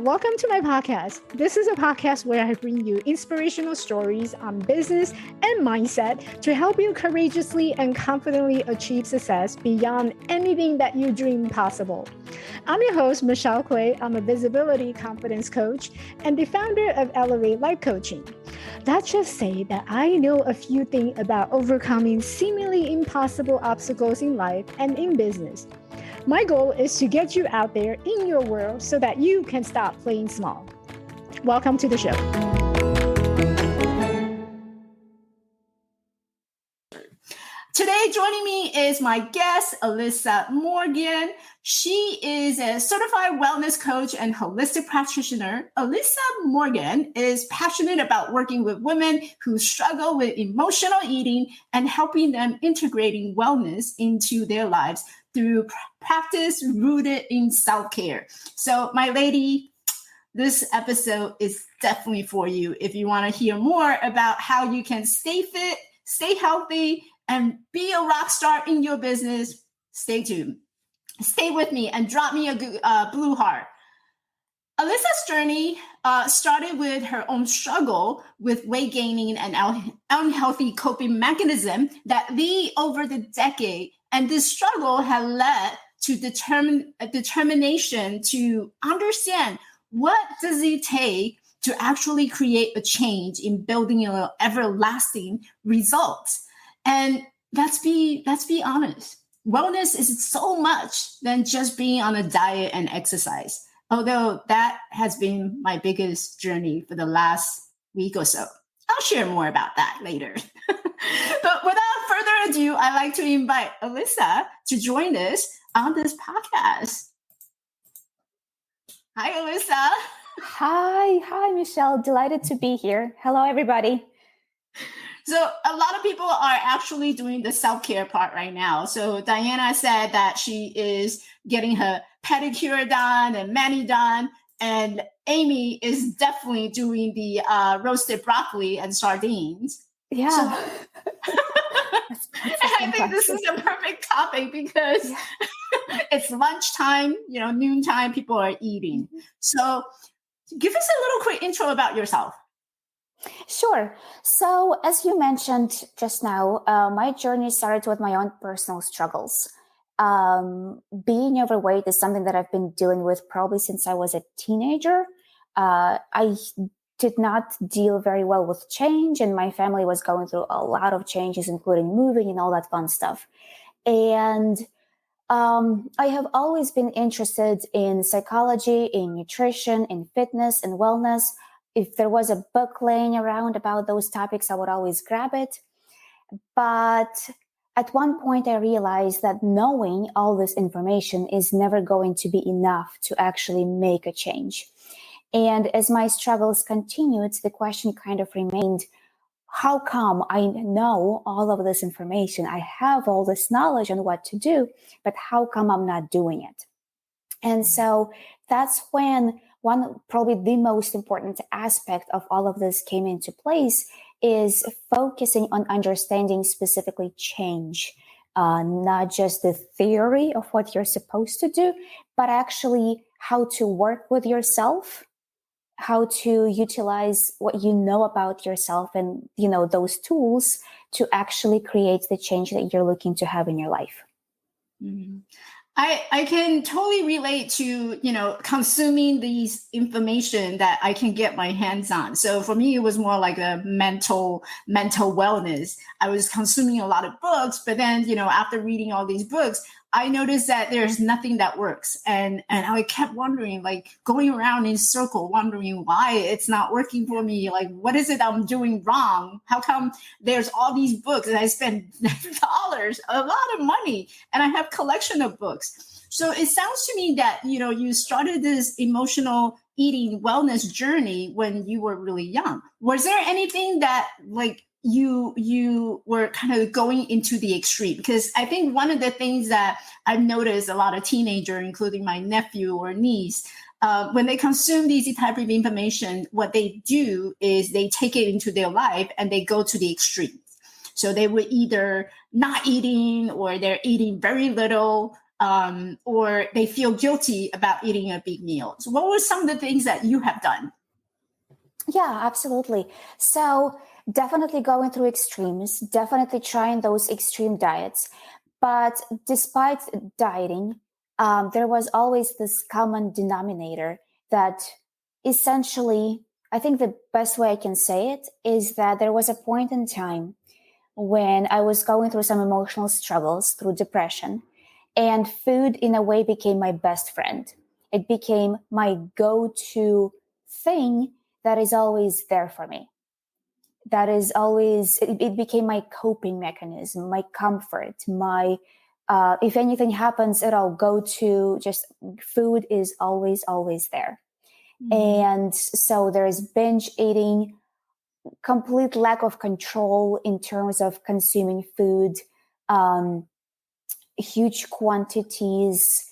welcome to my podcast. This is a podcast where I bring you inspirational stories on business and mindset to help you courageously and confidently achieve success beyond anything that you dream possible. I'm your host, Michelle Quay. I'm a visibility confidence coach and the founder of Elevate Life Coaching. Let's just say that I know a few things about overcoming seemingly impossible obstacles in life and in business. My goal is to get you out there in your world so that you can stop playing small. Welcome to the show. Today, joining me is my guest, Alessa Morgan. She is a certified wellness coach and holistic practitioner. Alessa Morgan is passionate about working with women who struggle with emotional eating and helping them integrating wellness into their lives through practice rooted in self-care. So, my lady, this episode is definitely for you. If you want to hear more about how you can stay fit, stay healthy, and be a rock star in your business, stay tuned. Stay with me and drop me a blue heart. Alessa's journey started with her own struggle with weight gaining and unhealthy coping mechanism that lead over the decade. And this struggle had led to determination to understand what does it take to actually create a change in building an everlasting results. And let's be honest. Wellness is so much than just being on a diet and exercise. Although that has been my biggest journey for the last week or so. I'll share more about that later. But without further ado, I'd like to invite Alessa to join us on this podcast. Hi, Alessa. Hi, Michelle. Delighted to be here. Hello, everybody. So a lot of people are actually doing the self-care part right now. So Diana said that she is getting her pedicure done and mani done. And Amy is definitely doing the roasted broccoli and sardines. Yeah. So, I think this is a perfect topic because it's lunchtime, noontime, people are eating. So give us a little quick intro about yourself. Sure. So as you mentioned just now, my journey started with my own personal struggles. Being overweight is something that I've been dealing with probably since I was a teenager. I did not deal very well with change, and my family was going through a lot of changes, including moving and all that fun stuff. And I have always been interested in psychology, in nutrition, in fitness and wellness. If there was a book laying around about those topics, I would always grab it. But at one point, I realized that knowing all this information is never going to be enough to actually make a change. And as my struggles continued, the question kind of remained, how come I know all of this information? I have all this knowledge on what to do, but how come I'm not doing it? And so that's when probably the most important aspect of all of this came into place is focusing on understanding specifically change, not just the theory of what you're supposed to do, but actually how to work with yourself, how to utilize what you know about yourself and, those tools to actually create the change that you're looking to have in your life. Mm-hmm. I can totally relate to, consuming these information that I can get my hands on. So for me, it was more like a mental wellness. I was consuming a lot of books, but then, after reading all these books, I noticed that there's nothing that works. And I kept wondering, going around in circle, wondering why it's not working for me. Like, what is it I'm doing wrong? How come there's all these books and I spend dollars, a lot of money, and I have collection of books? So it sounds to me that, you started this emotional eating wellness journey when you were really young. Was there anything that you were kind of going into the extreme? Because I think one of the things that I've noticed a lot of teenagers, including my nephew or niece, when they consume these type of information, what they do is they take it into their life and they go to the extreme. So they would either not eating or they're eating very little or they feel guilty about eating a big meal. So what were some of the things that you have done? Yeah, absolutely. So definitely going through extremes, definitely trying those extreme diets. But despite dieting, there was always this common denominator that essentially, I think the best way I can say it is that there was a point in time when I was going through some emotional struggles through depression, and food in a way became my best friend. It became my go-to thing that is always there for me. That is always, it became my coping mechanism, my comfort, my, if anything happens, it'll go to just food is always, always there. And so there's binge eating, complete lack of control in terms of consuming food, huge quantities.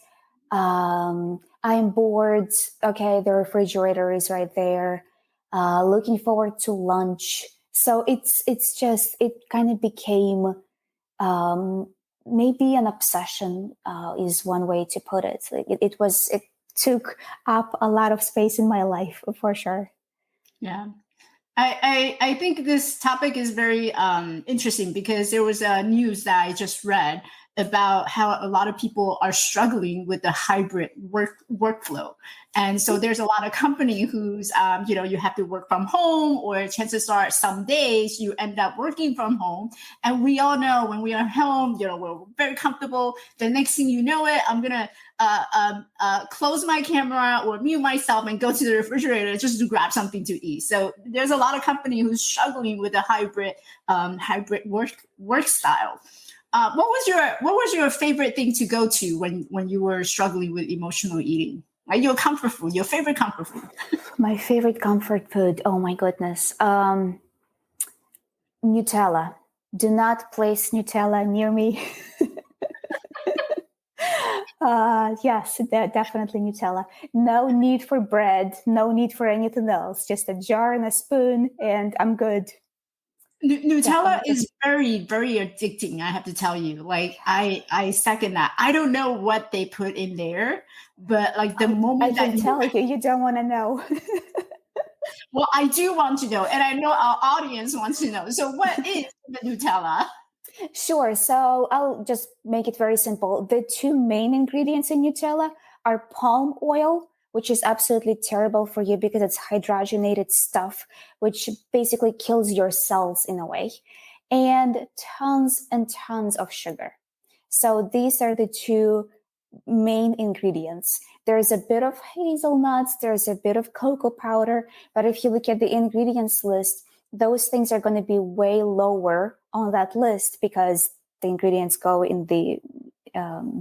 I'm bored. Okay, the refrigerator is right there. Looking forward to lunch. So it kind of became maybe an obsession is one way to put it. It took up a lot of space in my life for sure. Yeah. I think this topic is very interesting because there was a news that I just read about how a lot of people are struggling with the hybrid workflow. And so there's a lot of company who's, you have to work from home, or chances are some days you end up working from home. And we all know when we are home, we're very comfortable. The next thing you know it, I'm going to close my camera or mute myself and go to the refrigerator just to grab something to eat. So there's a lot of company who's struggling with a hybrid work style. What was your favorite thing to go to when you were struggling with emotional eating? Like your comfort food, your favorite comfort food? My favorite comfort food. Oh my goodness. Nutella. Do not place Nutella near me. Yes, definitely Nutella. No need for bread. No need for anything else. Just a jar and a spoon, and I'm good. Nutella is very, very addicting. I have to tell you. Like I second that. I don't know what they put in there, but like the moment I can tell you don't want to know. Well, I do want to know, and I know our audience wants to know. So, what is the Nutella? Sure. So I'll just make it very simple. The two main ingredients in Nutella are palm oil, which is absolutely terrible for you because it's hydrogenated stuff, which basically kills your cells in a way, and tons of sugar. So these are the two main ingredients. There's a bit of hazelnuts, there's a bit of cocoa powder, but if you look at the ingredients list, those things are going to be way lower on that list because the ingredients go in the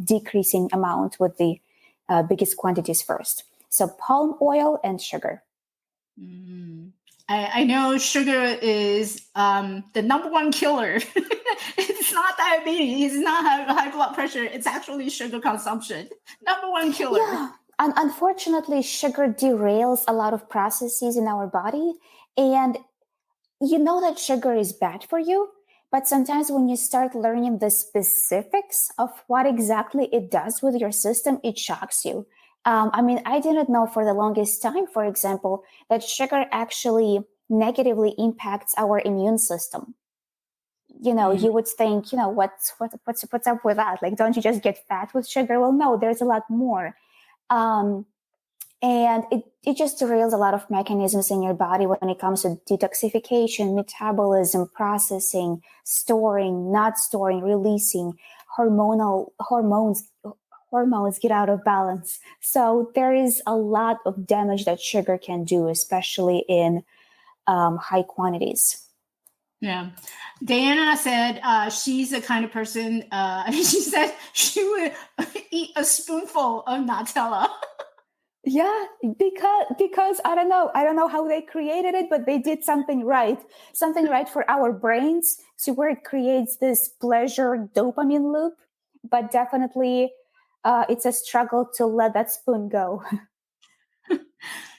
decreasing amount with the biggest quantities first. So palm oil and sugar. I know sugar is the number one killer. It's not diabetes, it's not high blood pressure. It's actually sugar consumption. Number one killer. Yeah. And unfortunately, sugar derails a lot of processes in our body. And you know that sugar is bad for you, but sometimes when you start learning the specifics of what exactly it does with your system, it shocks you. I didn't know for the longest time, for example, that sugar actually negatively impacts our immune system. You would think, what's up with that? Like, don't you just get fat with sugar? Well, no, there's a lot more. And it just derails a lot of mechanisms in your body when it comes to detoxification, metabolism, processing, storing, not storing, releasing, hormones get out of balance. So there is a lot of damage that sugar can do, especially in high quantities. Yeah. Diana said she's the kind of person, she said she would eat a spoonful of Nutella. Yeah, because I don't know how they created it, but they did something right for our brains, to where it creates this pleasure dopamine loop. But definitely, it's a struggle to let that spoon go.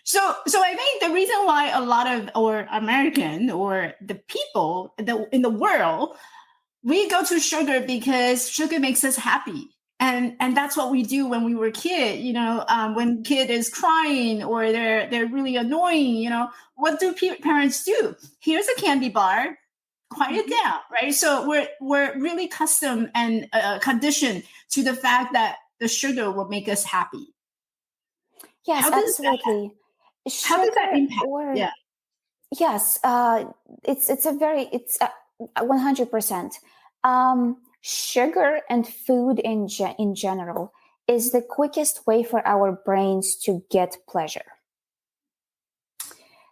So I think the reason why a lot of or American or the people in the world, we go to sugar because sugar makes us happy. And that's what we do when we were kid, when kid is crying or they're really annoying, what do parents do? Here's a candy bar, quiet it down, right? So we're really custom and conditioned to the fact that the sugar will make us happy. Yes, absolutely. How does that impact? Yeah. Yes, it's 100%. Sugar and food in general is the quickest way for our brains to get pleasure.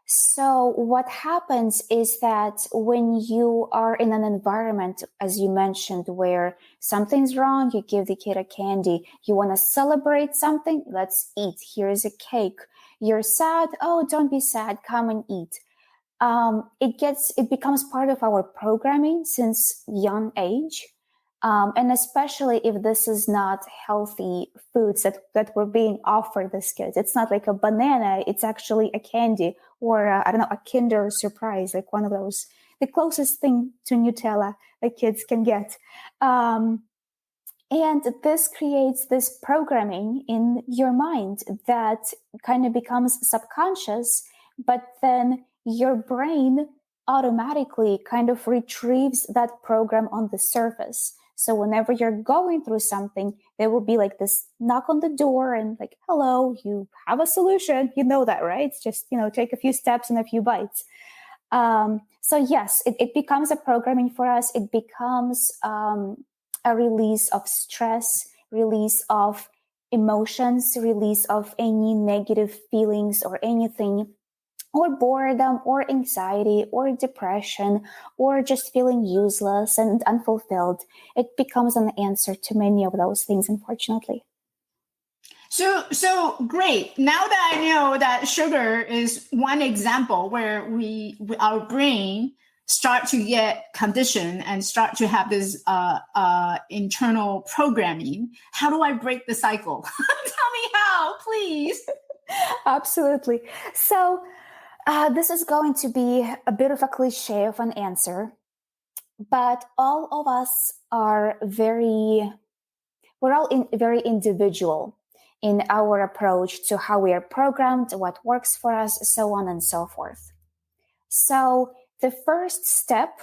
So what happens is that when you are in an environment, as you mentioned, where something's wrong, you give the kid a candy. You want to celebrate something? Let's eat. Here's a cake. You're sad? Oh, don't be sad. Come and eat. It becomes part of our programming since young age. And especially if this is not healthy foods that were being offered as kids. It's not like a banana, it's actually a candy or a Kinder Surprise, like one of those, the closest thing to Nutella that kids can get. And this creates this programming in your mind that kind of becomes subconscious, but then your brain automatically kind of retrieves that program on the surface. So whenever you're going through something, there will be like this knock on the door and like, hello, you have a solution. You know that, right? It's just, take a few steps and a few bites. So yes, it becomes a programming for us. It becomes a release of stress, release of emotions, release of any negative feelings or anything, or boredom, or anxiety, or depression, or just feeling useless and unfulfilled. It becomes an answer to many of those things, unfortunately. So great. Now that I know that sugar is one example where our brain start to get conditioned and start to have this internal programming, how do I break the cycle? Tell me how, please. Absolutely. So this is going to be a bit of a cliche of an answer, but all of us are very individual in our approach to how we are programmed, what works for us, so on and so forth. So the first step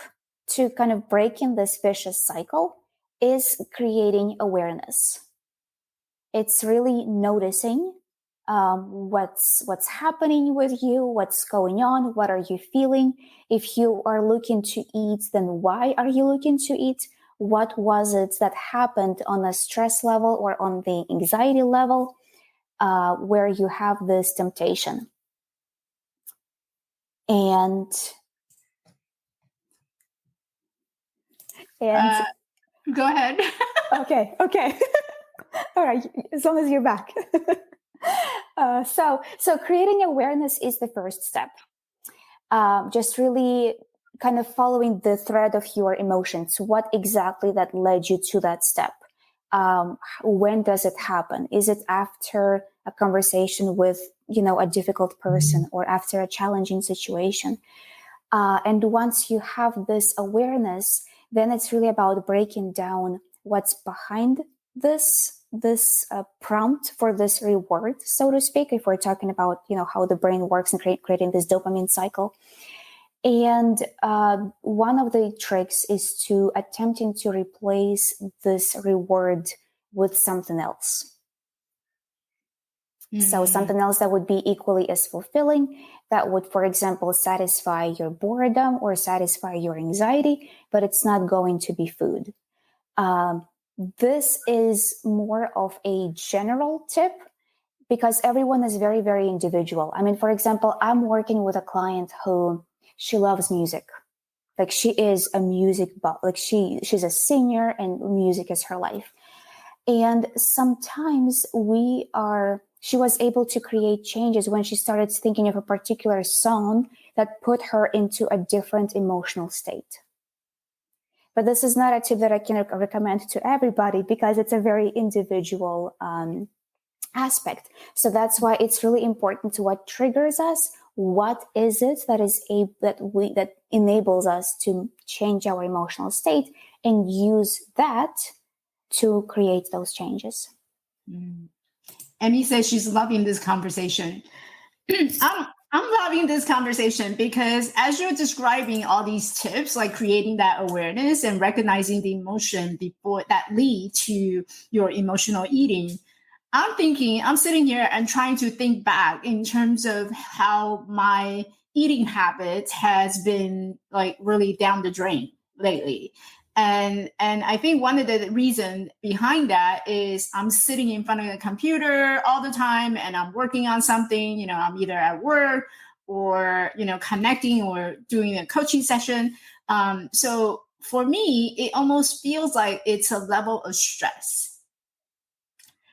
to kind of breaking this vicious cycle is creating awareness. It's really noticing what's happening with you, what's going on, what are you feeling. If you are looking to eat, then why are you looking to eat? What was it that happened on a stress level or on the anxiety level where you have this temptation? And go ahead. Okay. All right, as long as you're back. So creating awareness is the first step. Just really kind of following the thread of your emotions. What exactly that led you to that step? When does it happen? Is it after a conversation with, a difficult person or after a challenging situation? And once you have this awareness, then it's really about breaking down what's behind this prompt for this reward, so to speak, if we're talking about, how the brain works and creating this dopamine cycle. And one of the tricks is to attempting to replace this reward with something else. Mm-hmm. So something else that would be equally as fulfilling, that would, for example, satisfy your boredom or satisfy your anxiety, but it's not going to be food. This is more of a general tip because everyone is very, very individual. I mean, for example, I'm working with a client who she loves music. Like she is a music buff. Like she's a singer and music is her life. And sometimes she was able to create changes when she started thinking of a particular song that put her into a different emotional state. But this is not a tip that I can recommend to everybody because it's a very individual aspect. So that's why it's really important to what triggers us. What is it that enables us to change our emotional state and use that to create those changes. Emmy says she's loving this conversation. I'm loving this conversation because as you're describing all these tips, like creating that awareness and recognizing the emotion before that lead to your emotional eating, I'm sitting here and trying to think back in terms of how my eating habits has been like really down the drain lately. And I think one of the reasons behind that is I'm sitting in front of the computer all the time and I'm working on something, I'm either at work or, connecting or doing a coaching session. So for me, it almost feels like it's a level of stress.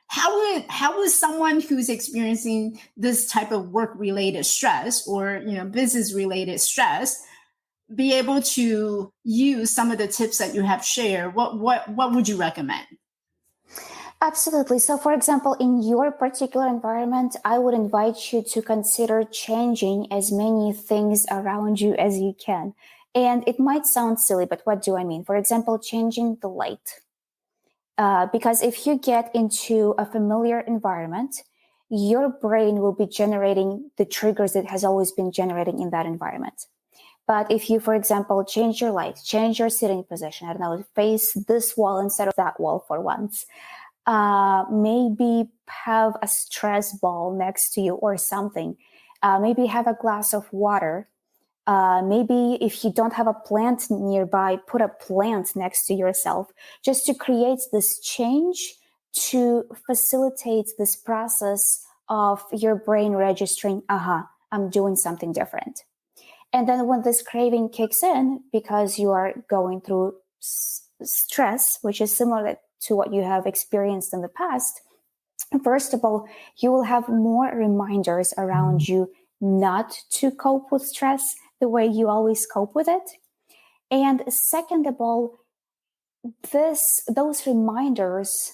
How would someone who's experiencing this type of work related stress or, business related stress be able to use some of the tips that you have shared? What would you recommend? Absolutely. So, for example, in your particular environment, I would invite you to consider changing as many things around you as you can. And it might sound silly, but what do I mean? For example, changing the light. Because if you get into a familiar environment, your brain will be generating the triggers it has always been generating in that environment. But if you, for example, change your light, change your sitting position, I don't know, face this wall instead of that wall for once, maybe have a stress ball next to you or something, maybe have a glass of water. Maybe if you don't have a plant nearby, put a plant next to yourself just to create this change to facilitate this process of your brain registering, I'm doing something different. And then when this craving kicks in, because you are going through stress, which is similar to what you have experienced in the past, first of all, you will have more reminders around you not to cope with stress the way you always cope with it. And second of all, those reminders,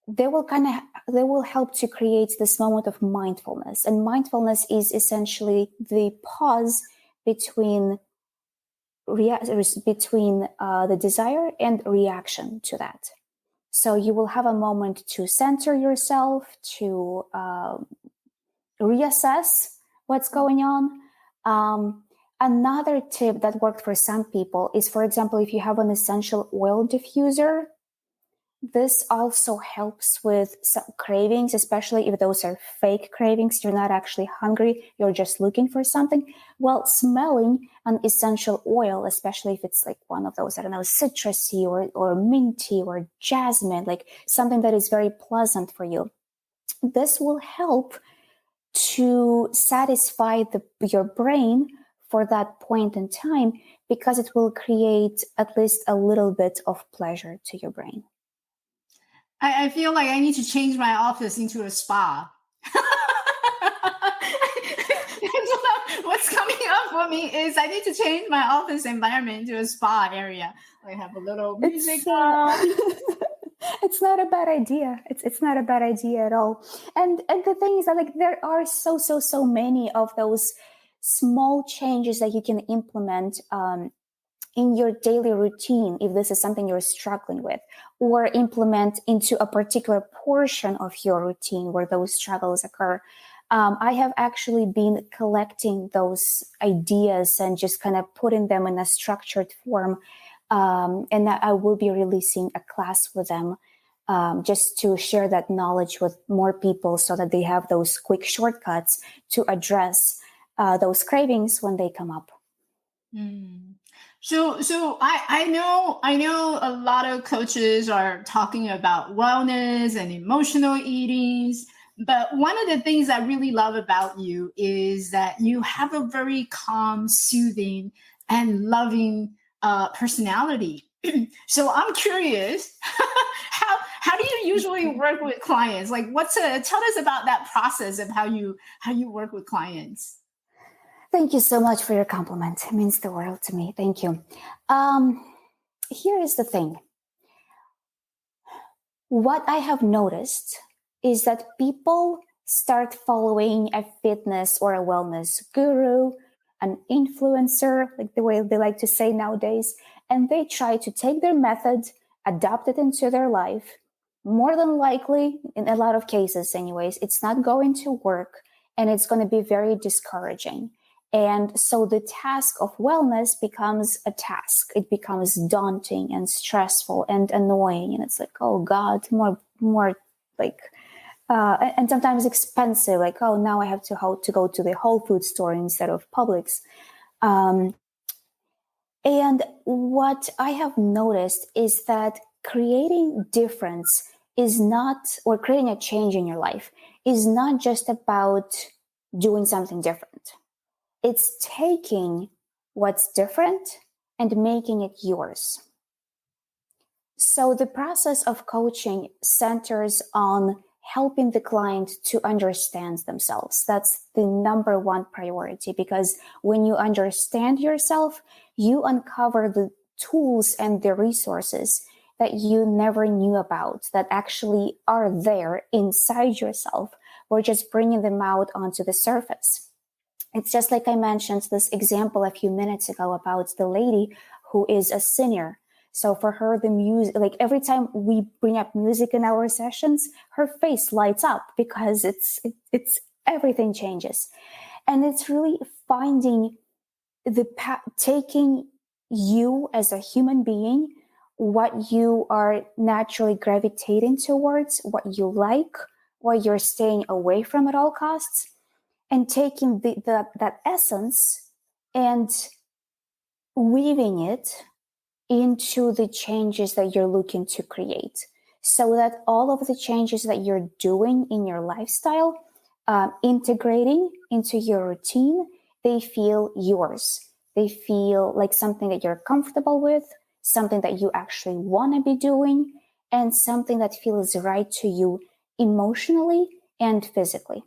they will help to create this moment of mindfulness. And mindfulness is essentially the pause between the desire and reaction to that. So you will have a moment to center yourself, to reassess what's going on. Another tip that worked for some people is, for example, if you have an essential oil diffuser, this also helps with some cravings, especially if those are fake cravings. You're not actually hungry. You're just looking for something. Well, smelling an essential oil, especially if it's like one of those, I don't know, citrusy or minty or jasmine, like something that is very pleasant for you. This will help to satisfy your brain for that point in time because it will create at least a little bit of pleasure to your brain. I feel like I need to change my office into a spa. What's coming up for me is I need to change my office environment into a spa area. Like have a little music on. It's not a bad idea. It's not a bad idea at all. And the thing is that like there are so many of those small changes that you can implement in your daily routine, if this is something you're struggling with, or implement into a particular portion of your routine where those struggles occur. I have actually been collecting those ideas and just kind of putting them in a structured form. And I will be releasing a class with them just to share that knowledge with more people so that they have those quick shortcuts to address those cravings when they come up. So I know a lot of coaches are talking about wellness and emotional eatings, but one of the things I really love about you is that you have a very calm, soothing, and loving personality. So I'm curious, how do you usually work with clients? Like, tell us about that process of how you work with clients. Thank you so much for your compliment. It means the world to me. Thank you. Here is the thing. What I have noticed is that people start following a fitness or a wellness guru, an influencer, like the way they like to say nowadays, and they try to take their method, adapt it into their life, more than likely, in a lot of cases anyways, it's not going to work, and it's going to be very discouraging. And so the task of wellness becomes a task. It becomes daunting and stressful and annoying. And it's like, oh God, more like, and sometimes expensive. Like, oh, now I have to go to the Whole Food store instead of Publix. And what I have noticed is that creating difference is not, or creating a change in your life is not just about doing something different. It's taking what's different and making it yours. So the process of coaching centers on helping the client to understand themselves. That's the number one priority, because when you understand yourself, you uncover the tools and the resources that you never knew about that actually are there inside yourself. We're just bringing them out onto the surface. It's just like I mentioned this example a few minutes ago about the lady who is a singer. So for her, the music, like every time we bring up music in our sessions, her face lights up because it's everything changes. And it's really finding taking you as a human being, what you are naturally gravitating towards, what you like, what you're staying away from at all costs, and taking that essence and weaving it into the changes that you're looking to create, so that all of the changes that you're doing in your lifestyle, integrating into your routine, they feel yours. They feel like something that you're comfortable with, something that you actually want to be doing, and something that feels right to you emotionally and physically.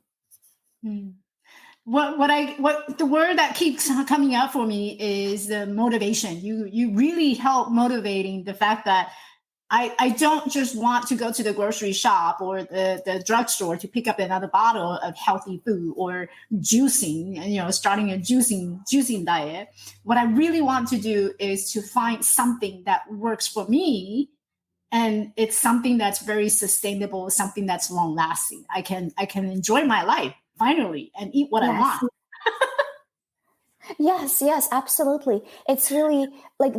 What the word that keeps coming up for me is the motivation. You really help motivating the fact that I don't just want to go to the grocery shop or the drugstore to pick up another bottle of healthy food or juicing, starting a juicing diet. What I really want to do is to find something that works for me, and it's something that's very sustainable, something that's long lasting. I can enjoy my life finally and eat what I want. Yes, absolutely. It's really like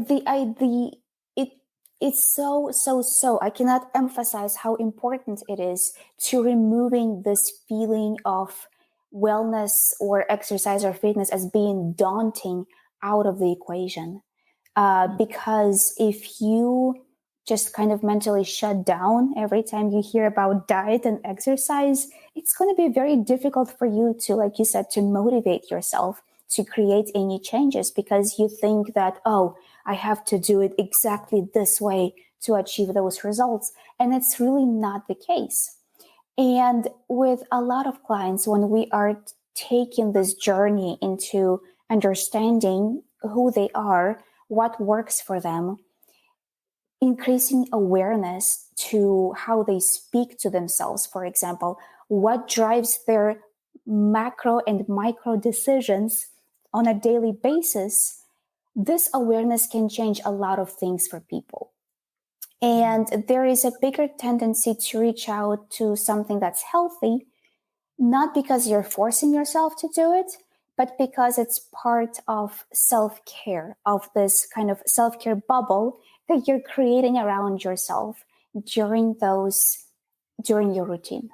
it's so I cannot emphasize how important it is to removing this feeling of wellness or exercise or fitness as being daunting out of the equation. Because if you just kind of mentally shut down every time you hear about diet and exercise, it's going to be very difficult for you to, like you said, to motivate yourself to create any changes, because you think that, oh, I have to do it exactly this way to achieve those results. And it's really not the case. And with a lot of clients, when we are taking this journey into understanding who they are, what works for them, increasing awareness to how they speak to themselves, for example, what drives their macro and micro decisions on a daily basis, this awareness can change a lot of things for people. And there is a bigger tendency to reach out to something that's healthy, not because you're forcing yourself to do it, but because it's part of self-care, of this kind of self-care bubble that you're creating around yourself during your routine.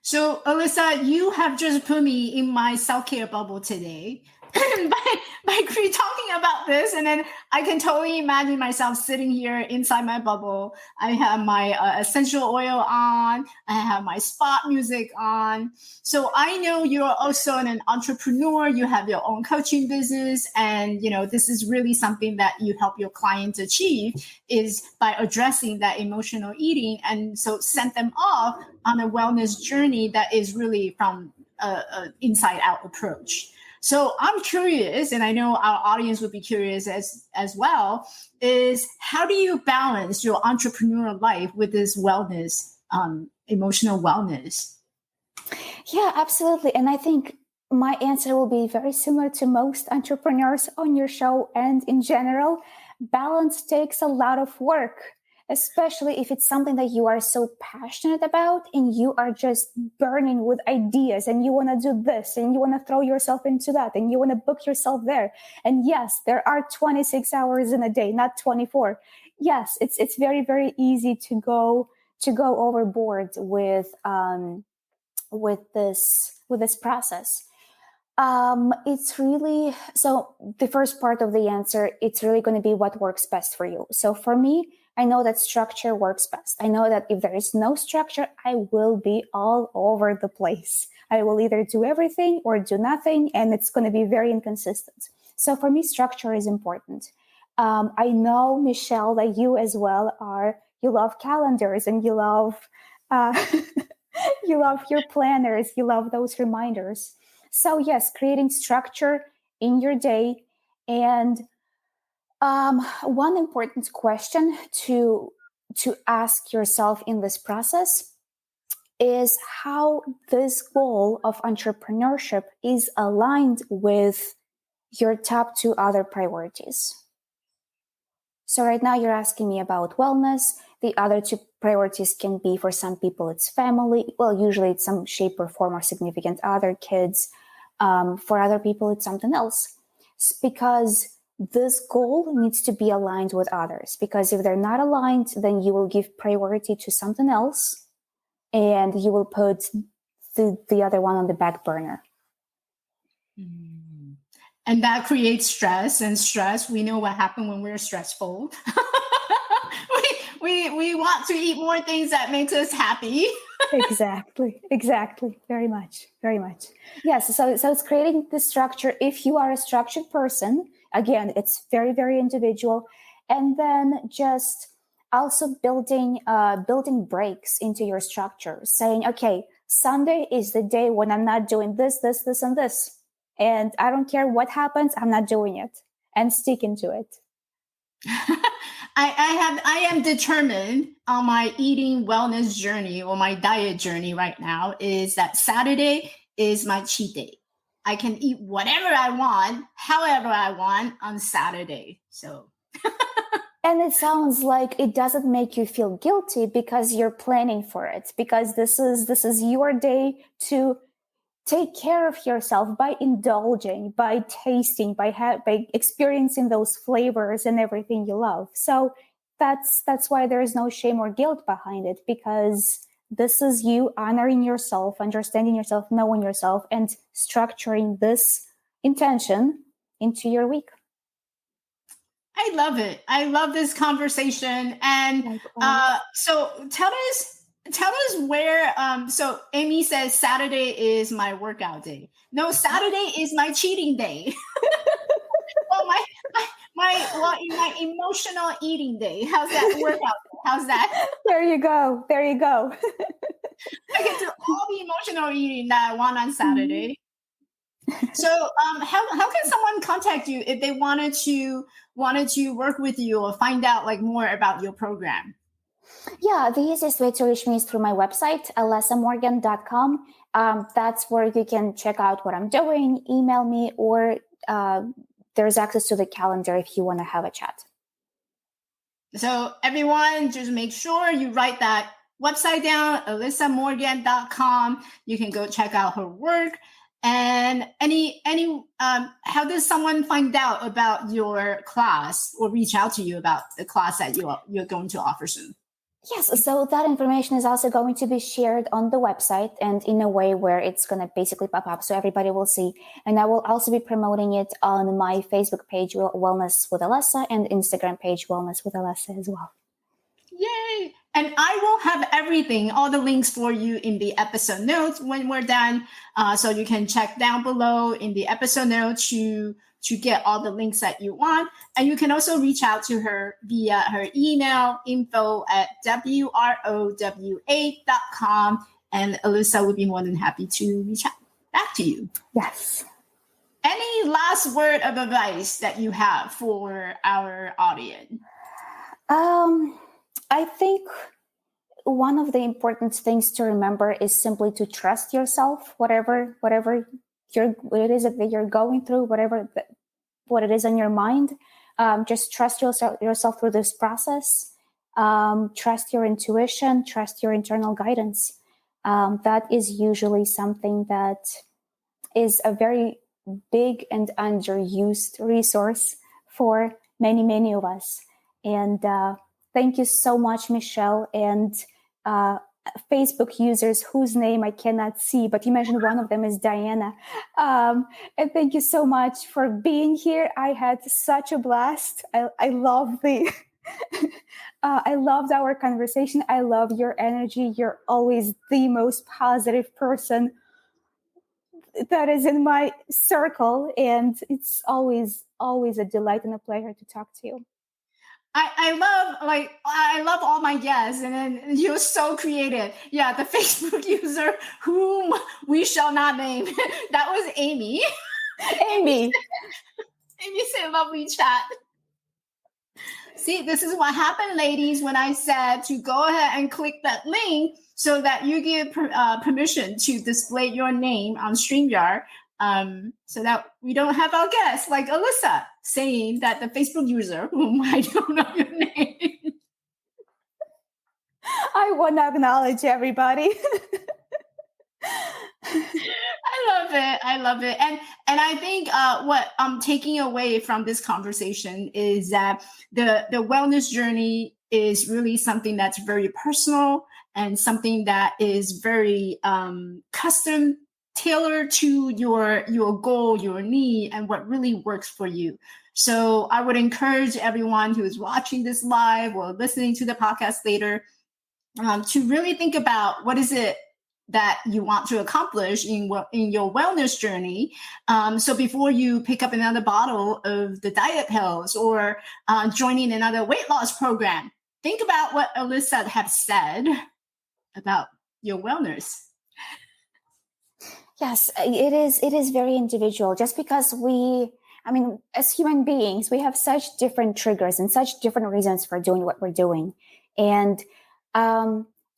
So, Alessa, you have just put me in my self-care bubble today by talking about this. And then I can totally imagine myself sitting here inside my bubble. I have my essential oil on. I have my spot music on. So I know you're also an entrepreneur. You have your own coaching business. And, this is really something that you help your clients achieve, is by addressing that emotional eating. And so send them off on a wellness journey that is really from an inside out approach. So I'm curious, and I know our audience would be curious as well, is how do you balance your entrepreneurial life with this wellness, emotional wellness? Yeah, absolutely. And I think my answer will be very similar to most entrepreneurs on your show and in general. Balance takes a lot of work. Especially if it's something that you are so passionate about and you are just burning with ideas and you want to do this and you want to throw yourself into that and you want to book yourself there. And yes, there are 26 hours in a day, not 24. Yes, it's very, very easy to go overboard with this process. It's really, so the first part of the answer, it's really going to be what works best for you. So for me, I know that structure works best. I know that if there is no structure, I will be all over the place. I will either do everything or do nothing, and it's going to be very inconsistent. So for me, structure is important. I know, Michelle, that you as well you love calendars and you love, you love your planners, you love those reminders. So yes, creating structure in your day. And one important question to ask yourself in this process is how this goal of entrepreneurship is aligned with your top two other priorities. So right now you're asking me about wellness. The other two priorities can be, for some people, it's family. Well, usually it's some shape or form or significant other, kids. For other people, it's something else. Because this goal needs to be aligned with others. Because if they're not aligned, then you will give priority to something else and you will put the other one on the back burner. And that creates stress, and stress, we know what happens when we're stressful. we want to eat more things that makes us happy. Exactly. Very much. Yes. So it's creating the structure. If you are a structured person, again, it's very, very individual. And then just also building breaks into your structure, saying, okay, Sunday is the day when I'm not doing this, and this. And I don't care what happens, I'm not doing it, and sticking to it. I am determined on my eating wellness journey or my diet journey right now is that Saturday is my cheat day. I can eat whatever I want, however I want on Saturday. So. And it sounds like it doesn't make you feel guilty because you're planning for it, because this is your day to take care of yourself by indulging, by tasting, by experiencing those flavors and everything you love. So that's why there is no shame or guilt behind it, because this is you honoring yourself, understanding yourself, knowing yourself, and structuring this intention into your week. I love it. I love this conversation. And so tell us where, so Amy says Saturday is my workout day. No, Saturday is my cheating day. Well, my emotional eating day. How's that workout? How's that? There you go. I can do all the emotional eating that I want on Saturday. So how can someone contact you if they wanted to work with you or find out like more about your program? Yeah, the easiest way to reach me is through my website, alessamorgan.com. That's where you can check out what I'm doing, email me, or there's access to the calendar if you want to have a chat. So everyone, just make sure you write that website down, alessamorgan.com. You can go check out her work. And how does someone find out about your class or reach out to you about the class that you're going to offer soon? Yes, so that information is also going to be shared on the website and in a way where it's going to basically pop up so everybody will see. And I will also be promoting it on my Facebook page, Wellness with Alessa, and Instagram page, Wellness with Alessa as well. Yay! And I will have everything, all the links for you in the episode notes when we're done. So you can check down below in the episode notes to get all the links that you want. And you can also reach out to her via her email, info@wrowa.com. And Alessa would be more than happy to reach out back to you. Yes. Any last word of advice that you have for our audience? I think one of the important things to remember is simply to trust yourself, whatever what it is that you're going through, what it is on your mind. Just trust yourself through this process. Trust your intuition, trust your internal guidance. That is usually something that is a very big and underused resource for many, many of us. And thank you so much, Michelle, and Facebook users whose name I cannot see, but you mentioned one of them is Diana. And thank you so much for being here. I had such a blast. I love the... I loved our conversation. I love your energy. You're always the most positive person that is in my circle, and it's always a delight and a pleasure to talk to you. I love all my guests, and then you're so creative. Yeah, the Facebook user whom we shall not name. That was Amy. Amy said lovely chat. See, this is what happened, ladies, when I said to go ahead and click that link so that you give permission to display your name on StreamYard, so that we don't have our guests like Alessa saying that the Facebook user, whom I don't know your name. I want to acknowledge everybody. I love it. And I think what I'm taking away from this conversation is that the wellness journey is really something that's very personal and something that is very custom tailored to your goal, your need, and what really works for you. So I would encourage everyone who is watching this live or listening to the podcast later to really think about what is it that you want to accomplish in your wellness journey. So before you pick up another bottle of the diet pills or joining another weight loss program, think about what Alessa has said about your wellness. Yes, it is very individual. Just because as human beings, we have such different triggers and such different reasons for doing what we're doing. And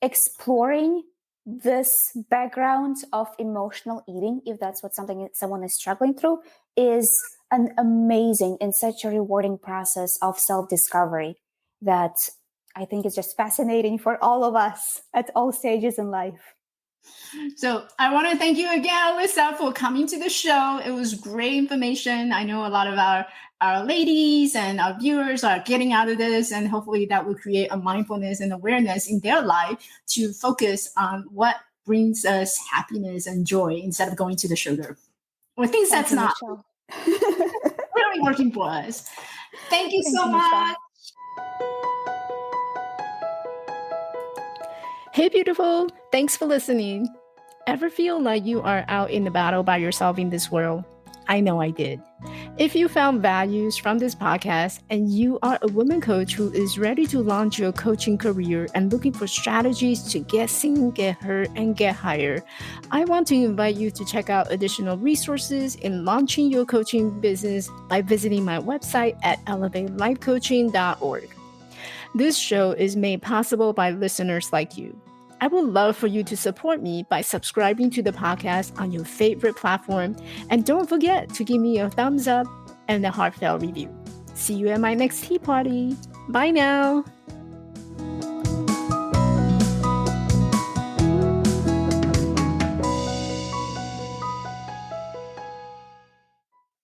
exploring this background of emotional eating, if that's what someone is struggling through, is an amazing and such a rewarding process of self-discovery that I think is just fascinating for all of us at all stages in life. So I want to thank you again, Alessa, for coming to the show. It was great information. I know a lot of our ladies and our viewers are getting out of this, and hopefully that will create a mindfulness and awareness in their life to focus on what brings us happiness and joy instead of going to the sugar or things that's not really working for us. Thank you so much. Hey, beautiful. Thanks for listening. Ever feel like you are out in the battle by yourself in this world? I know I did. If you found values from this podcast and you are a woman coach who is ready to launch your coaching career and looking for strategies to get seen, get heard, and get higher, I want to invite you to check out additional resources in launching your coaching business by visiting my website at elevatelifecoaching.org. This show is made possible by listeners like you. I would love for you to support me by subscribing to the podcast on your favorite platform. And don't forget to give me a thumbs up and a heartfelt review. See you at my next tea party. Bye now.